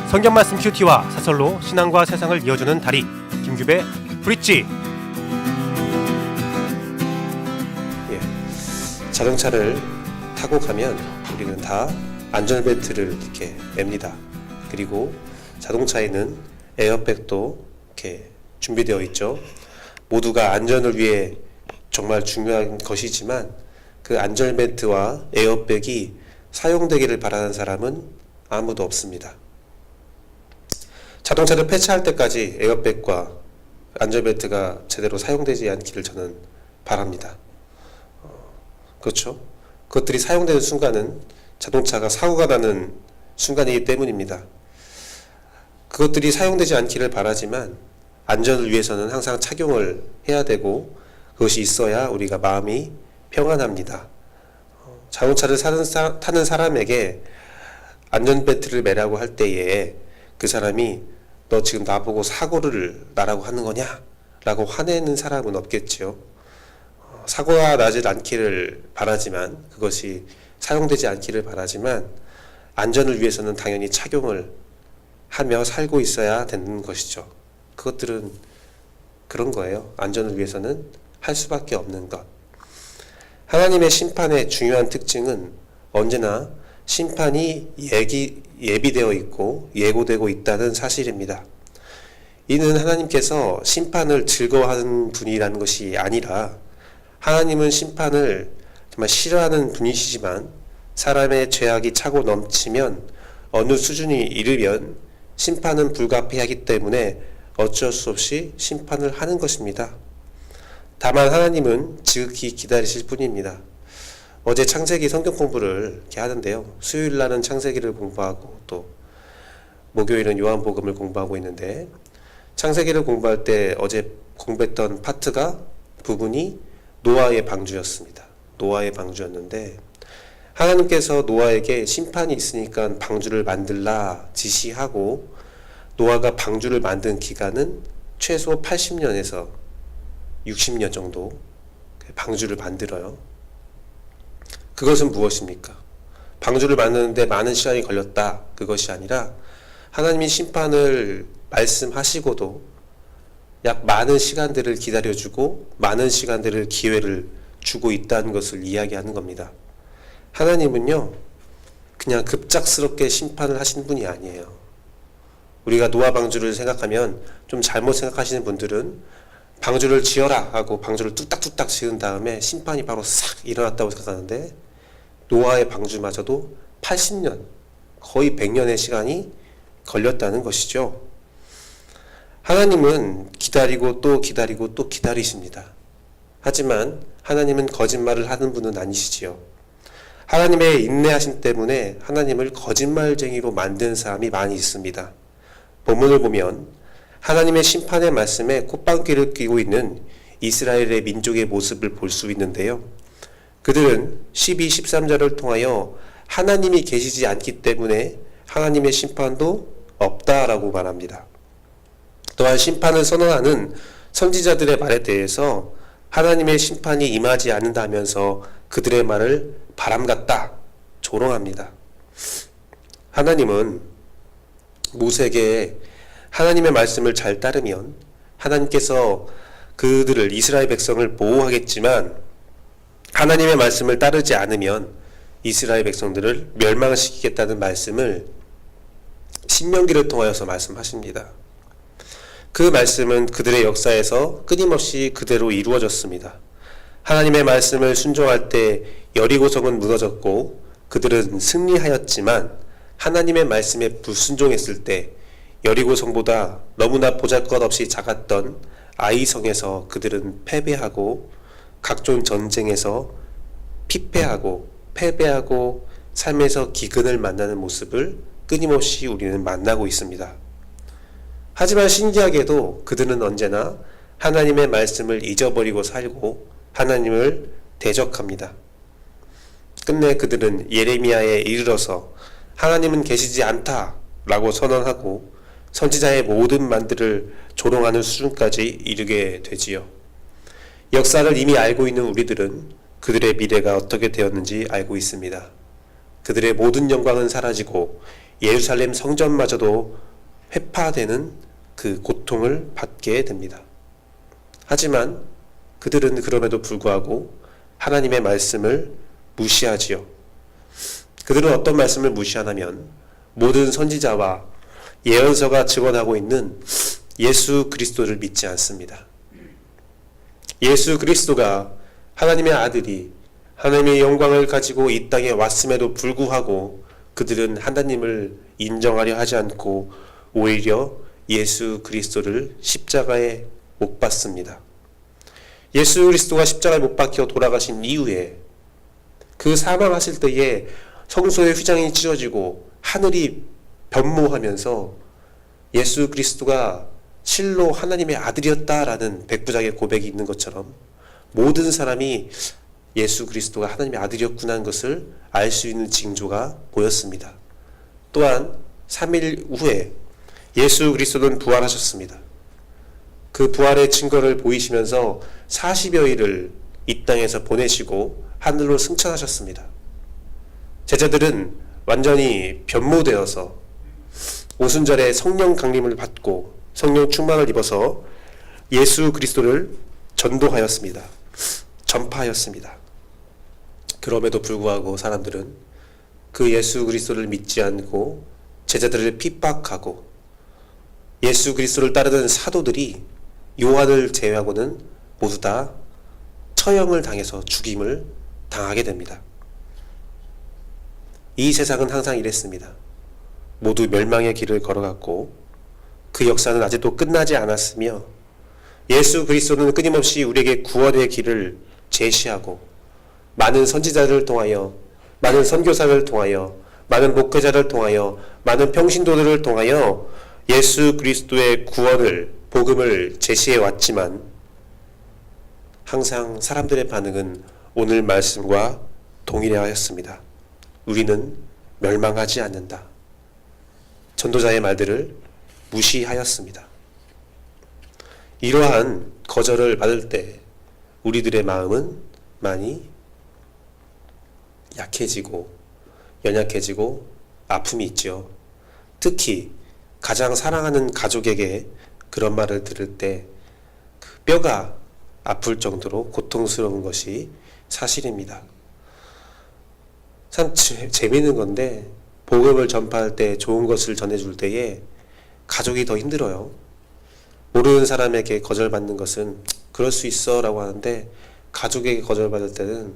성경 말씀 큐티와 사설로 신앙과 세상을 이어주는 다리 김규배 브릿지. 자동차를 타고 가면 우리는 다 안전벨트를 이렇게 맵니다. 그리고 자동차에는 에어백도 이렇게 준비되어 있죠. 모두가 안전을 위해 정말 중요한 것이지만 그 안전벨트와 에어백이 사용되기를 바라는 사람은 아무도 없습니다. 자동차를 폐차할 때까지 에어백과 안전벨트가 제대로 사용되지 않기를 저는 바랍니다. 그렇죠? 그것들이 사용되는 순간은 자동차가 사고가 나는 순간이기 때문입니다. 그것들이 사용되지 않기를 바라지만 안전을 위해서는 항상 착용을 해야 되고 그것이 있어야 우리가 마음이 평안합니다. 자동차를 타는 사람에게 안전벨트를 매라고 할 때에 그 사람이 너 지금 나보고 사고를 나라고 하는 거냐? 라고 화내는 사람은 없겠지요. 사고가 나지 않기를 바라지만 그것이 사용되지 않기를 바라지만 안전을 위해서는 당연히 착용을 하며 살고 있어야 되는 것이죠. 그것들은 그런 거예요. 안전을 위해서는 할 수밖에 없는 것. 하나님의 심판의 중요한 특징은 언제나 심판이 예비되어 있고 예고되고 있다는 사실입니다. 이는 하나님께서 심판을 즐거워하는 분이라는 것이 아니라 하나님은 심판을 정말 싫어하는 분이시지만 사람의 죄악이 차고 넘치면 어느 수준이 이르면 심판은 불가피하기 때문에 어쩔 수 없이 심판을 하는 것입니다. 다만 하나님은 지극히 기다리실 뿐입니다. 어제 창세기 성경 공부를 이렇게 하는데요. 수요일 날은 창세기를 공부하고 또 목요일은 요한복음을 공부하고 있는데 창세기를 공부할 때 어제 공부했던 부분이 노아의 방주였습니다. 노아의 방주였는데 하나님께서 노아에게 심판이 있으니까 방주를 만들라 지시하고 노아가 방주를 만든 기간은 최소 80년에서 60년 정도 방주를 만들어요. 그것은 무엇입니까? 방주를 만드는데 많은 시간이 걸렸다. 그것이 아니라 하나님이 심판을 말씀하시고도 약 많은 시간들을 기다려주고 많은 시간들을 기회를 주고 있다는 것을 이야기하는 겁니다. 하나님은요 그냥 급작스럽게 심판을 하신 분이 아니에요. 우리가 노아 방주를 생각하면 좀 잘못 생각하시는 분들은 방주를 지어라 하고 방주를 뚝딱뚝딱 지은 다음에 심판이 바로 싹 일어났다고 생각하는데 노아의 방주마저도 80년 거의 100년의 시간이 걸렸다는 것이죠. 하나님은 기다리고 또 기다리고 또 기다리십니다. 하지만 하나님은 거짓말을 하는 분은 아니시지요. 하나님의 인내하심 때문에 하나님을 거짓말쟁이로 만든 사람이 많이 있습니다. 본문을 보면 하나님의 심판의 말씀에 콧방귀를 뀌고 있는 이스라엘의 민족의 모습을 볼 수 있는데요. 그들은 12, 13절을 통하여 하나님이 계시지 않기 때문에 하나님의 심판도 없다라고 말합니다. 또한 심판을 선언하는 선지자들의 말에 대해서 하나님의 심판이 임하지 않는다면서 그들의 말을 바람 같다 조롱합니다. 하나님은 모세에게 하나님의 말씀을 잘 따르면 하나님께서 그들을 이스라엘 백성을 보호하겠지만 하나님의 말씀을 따르지 않으면 이스라엘 백성들을 멸망시키겠다는 말씀을 신명기를 통하여서 말씀하십니다. 그 말씀은 그들의 역사에서 끊임없이 그대로 이루어졌습니다. 하나님의 말씀을 순종할 때 여리고성은 무너졌고 그들은 승리하였지만 하나님의 말씀에 불순종했을 때 여리고성보다 너무나 보잘것없이 작았던 아이성에서 그들은 패배하고 각종 전쟁에서 피폐하고 패배하고 삶에서 기근을 만나는 모습을 끊임없이 우리는 만나고 있습니다. 하지만 신기하게도 그들은 언제나 하나님의 말씀을 잊어버리고 살고 하나님을 대적합니다. 끝내 그들은 예레미야에 이르러서 하나님은 계시지 않다라고 선언하고 선지자의 모든 말들을 조롱하는 수준까지 이르게 되지요. 역사를 이미 알고 있는 우리들은 그들의 미래가 어떻게 되었는지 알고 있습니다. 그들의 모든 영광은 사라지고 예루살렘 성전마저도 회파되는 그 고통을 받게 됩니다. 하지만 그들은 그럼에도 불구하고 하나님의 말씀을 무시하지요. 그들은 어떤 말씀을 무시하냐면 모든 선지자와 예언서가 증언하고 있는 예수 그리스도를 믿지 않습니다. 예수 그리스도가 하나님의 아들이 하나님의 영광을 가지고 이 땅에 왔음에도 불구하고 그들은 하나님을 인정하려 하지 않고 오히려 예수 그리스도를 십자가에 못 박습니다. 예수 그리스도가 십자가에 못 박혀 돌아가신 이후에 그 사망하실 때에 성소의 휘장이 찢어지고 하늘이 변모하면서 예수 그리스도가 실로 하나님의 아들이었다라는 백부장의 고백이 있는 것처럼 모든 사람이 예수 그리스도가 하나님의 아들이었구나 하는 것을 알 수 있는 징조가 보였습니다. 또한 3일 후에 예수 그리스도는 부활하셨습니다. 그 부활의 증거를 보이시면서 40여일을 이 땅에서 보내시고 하늘로 승천하셨습니다. 제자들은 완전히 변모되어서 오순절에 성령 강림을 받고 성령 충만을 입어서 예수 그리스도를 전도하였습니다. 전파하였습니다. 그럼에도 불구하고 사람들은 그 예수 그리스도를 믿지 않고 제자들을 핍박하고 예수 그리스도를 따르는 사도들이 요한을 제외하고는 모두 다 처형을 당해서 죽임을 당하게 됩니다. 이 세상은 항상 이랬습니다. 모두 멸망의 길을 걸어갔고 그 역사는 아직도 끝나지 않았으며 예수 그리스도는 끊임없이 우리에게 구원의 길을 제시하고 많은 선지자들을 통하여 많은 선교사를 통하여 많은 목회자를 통하여 많은 평신도들을 통하여 예수 그리스도의 구원을 복음을 제시해 왔지만 항상 사람들의 반응은 오늘 말씀과 동일하였습니다. 우리는 멸망하지 않는다. 전도자의 말들을 무시하였습니다. 이러한 거절을 받을 때 우리들의 마음은 많이 약해지고 연약해지고 아픔이 있죠. 특히 가장 사랑하는 가족에게 그런 말을 들을 때 그 뼈가 아플 정도로 고통스러운 것이 사실입니다. 참 재미있는 건데 복음을 전파할 때 좋은 것을 전해줄 때에 가족이 더 힘들어요. 모르는 사람에게 거절받는 것은 그럴 수 있어 라고 하는데 가족에게 거절받을 때는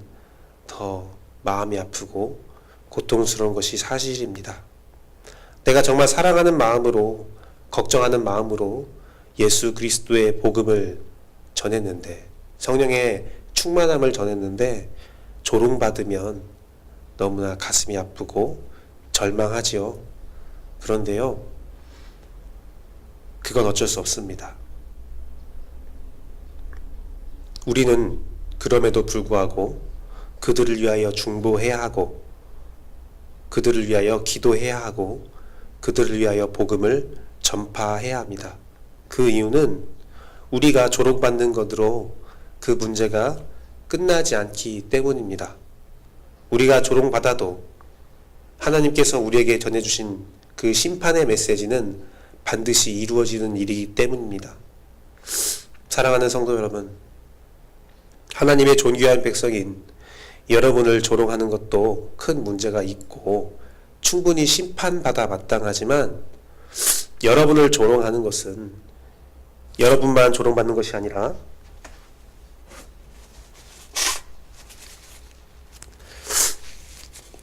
더 마음이 아프고 고통스러운 것이 사실입니다. 내가 정말 사랑하는 마음으로 걱정하는 마음으로 예수 그리스도의 복음을 전했는데 성령의 충만함을 전했는데 조롱받으면 너무나 가슴이 아프고 절망하지요. 그런데요, 그건 어쩔 수 없습니다. 우리는 그럼에도 불구하고 그들을 위하여 중보해야 하고 그들을 위하여 기도해야 하고 그들을 위하여 복음을 전파해야 합니다. 그 이유는 우리가 조롱받는 것으로 그 문제가 끝나지 않기 때문입니다. 우리가 조롱받아도 하나님께서 우리에게 전해주신 그 심판의 메시지는 반드시 이루어지는 일이기 때문입니다. 사랑하는 성도 여러분, 하나님의 존귀한 백성인 여러분을 조롱하는 것도 큰 문제가 있고 충분히 심판받아 마땅하지만 여러분을 조롱하는 것은 여러분만 조롱받는 것이 아니라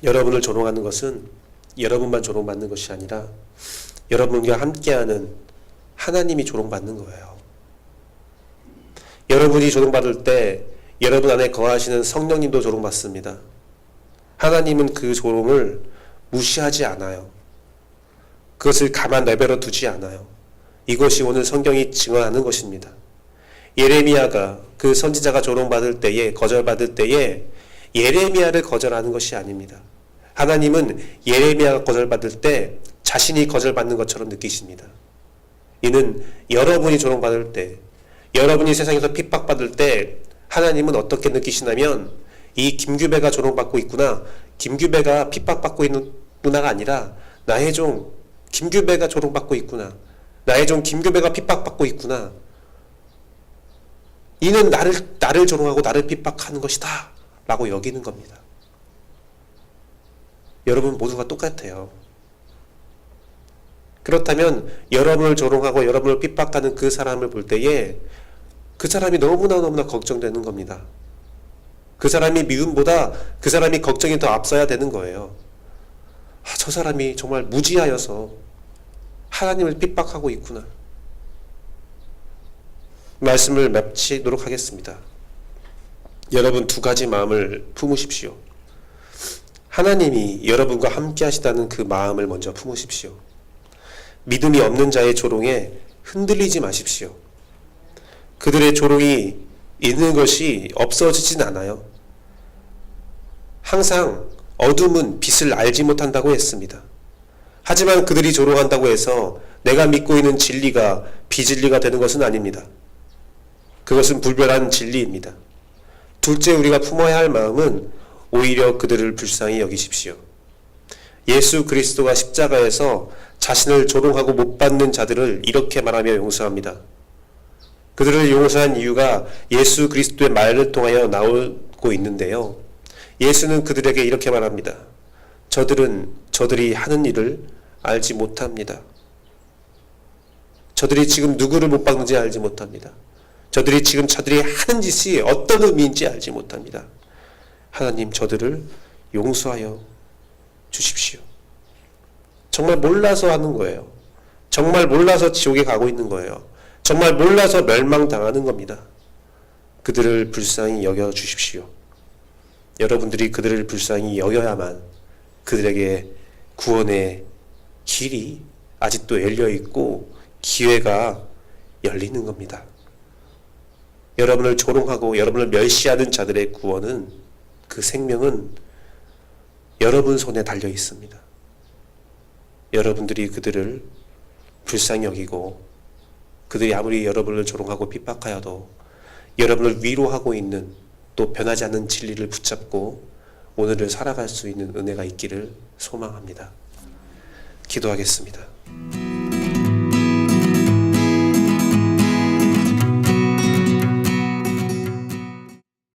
여러분을 조롱하는 것은 여러분만 조롱받는 것이 아니라 여러분과 함께하는 하나님이 조롱받는 거예요. 여러분이 조롱받을 때 여러분 안에 거하시는 성령님도 조롱받습니다. 하나님은 그 조롱을 무시하지 않아요. 그것을 가만 내버려 두지 않아요. 이것이 오늘 성경이 증언하는 것입니다. 예레미야가 그 선지자가 조롱받을 때에 거절받을 때에 예레미야를 거절하는 것이 아닙니다. 하나님은 예레미야가 거절받을 때 자신이 거절받는 것처럼 느끼십니다. 이는 여러분이 조롱받을 때, 여러분이 세상에서 핍박받을 때 하나님은 어떻게 느끼시냐면 이 김규배가 조롱받고 있구나, 김규배가 핍박받고 있구나가 아니라 나의 종 김규배가 조롱받고 있구나. 나의 종 김규배가 핍박받고 있구나. 이는 나를 조롱하고 나를 핍박하는 것이다 라고 여기는 겁니다. 여러분 모두가 똑같아요. 그렇다면 여러분을 조롱하고 여러분을 핍박하는 그 사람을 볼 때에 그 사람이 너무나 걱정되는 겁니다. 그 사람이 미움보다 그 사람이 걱정이 더 앞서야 되는 거예요. 저 사람이 정말 무지하여서 하나님을 핍박하고 있구나. 말씀을 마치도록 하겠습니다. 여러분 두 가지 마음을 품으십시오. 하나님이 여러분과 함께 하시다는 그 마음을 먼저 품으십시오. 믿음이 없는 자의 조롱에 흔들리지 마십시오. 그들의 조롱이 있는 것이 없어지진 않아요. 항상 어둠은 빛을 알지 못한다고 했습니다. 하지만 그들이 조롱한다고 해서 내가 믿고 있는 진리가 비진리가 되는 것은 아닙니다. 그것은 불변한 진리입니다. 둘째, 우리가 품어야 할 마음은 오히려 그들을 불쌍히 여기십시오. 예수 그리스도가 십자가에서 자신을 조롱하고 못 받는 자들을 이렇게 말하며 용서합니다. 그들을 용서한 이유가 예수 그리스도의 말을 통하여 나오고 있는데요. 예수는 그들에게 이렇게 말합니다. 저들이 하는 일을 알지 못합니다. 저들이 지금 누구를 못 박는지 알지 못합니다. 저들이 하는 짓이 어떤 의미인지 알지 못합니다. 하나님, 저들을 용서하여 주십시오. 정말 몰라서 하는 거예요. 정말 몰라서 지옥에 가고 있는 거예요. 정말 몰라서 멸망당하는 겁니다. 그들을 불쌍히 여겨 주십시오. 여러분들이 그들을 불쌍히 여겨야만 그들에게 구원의 길이 아직도 열려있고 기회가 열리는 겁니다. 여러분을 조롱하고 여러분을 멸시하는 자들의 구원은, 그 생명은 여러분 손에 달려 있습니다. 여러분들이 그들을 불쌍히 여기고 그들이 아무리 여러분을 조롱하고 핍박하여도 여러분을 위로하고 있는, 또 변하지 않는 진리를 붙잡고 오늘을 살아갈 수 있는 은혜가 있기를 소망합니다. 기도하겠습니다.